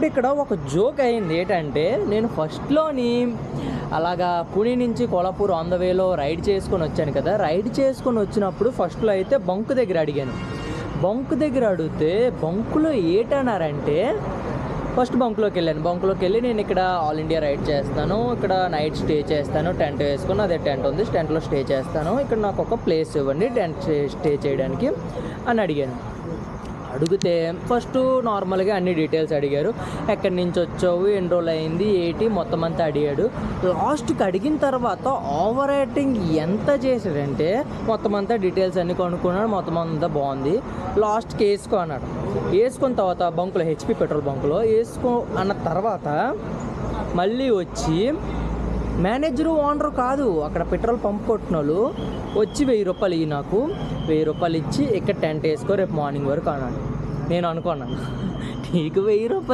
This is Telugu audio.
ఇప్పుడు ఇక్కడ ఒక జోక్ అయింది. ఏంటంటే నేను ఫస్ట్లోని అలాగా పుణె నుంచి కొల్హాపూర్ ఆన్ ద వేలో రైడ్ చేసుకొని వచ్చాను కదా. రైడ్ చేసుకొని వచ్చినప్పుడు ఫస్ట్లో అయితే బంక్ దగ్గర అడిగాను. బంక్ దగ్గర అడిగితే బంకులో ఏంటన్నారంటే, ఫస్ట్ బంక్లోకి వెళ్ళాను. బంక్లోకి వెళ్ళి నేను ఇక్కడ ఆల్ ఇండియా రైడ్ చేస్తాను, ఇక్కడ నైట్ స్టే చేస్తాను, టెంట్ వేసుకుని, అదే టెంట్ ఉంది, టెంట్లో స్టే చేస్తాను, ఇక్కడ నాకు ఒక ప్లేస్ ఇవ్వండి టెంట్ స్టే చేయడానికి అని అడిగాను. అడిగితే ఫస్ట్ నార్మల్గా అన్ని డీటెయిల్స్ అడిగారు. ఎక్కడి నుంచి వచ్చావు, ఎన్ని రోజులు అయింది, ఏంటి మొత్తం అంతా అడిగాడు. లాస్ట్కి అడిగిన తర్వాత ఓవర్ రేటింగ్ ఎంత చేశాడంటే మొత్తం అంతా డీటెయిల్స్ అన్నీ కొనుక్కున్నాడు. మొత్తం అంతా బాగుంది. లాస్ట్కి వేసుకో అన్నాడు. వేసుకున్న తర్వాత బంకులో, హెచ్పి పెట్రోల్ బంకులో వేసుకో అన్న తర్వాత మళ్ళీ వచ్చి మేనేజరు ఓనరు కాదు, అక్కడ పెట్రోల్ పంప్ కొట్టిన వాళ్ళు వచ్చి 1000 రూపాయలు ఇవి, నాకు 1000 రూపాయలు ఇచ్చి ఇక్కడ టెంట్ వేసుకో రేపు మార్నింగ్ వరకు అన్నాడు. నేను అనుకున్నాను, నీకు 1000 రూపాయలు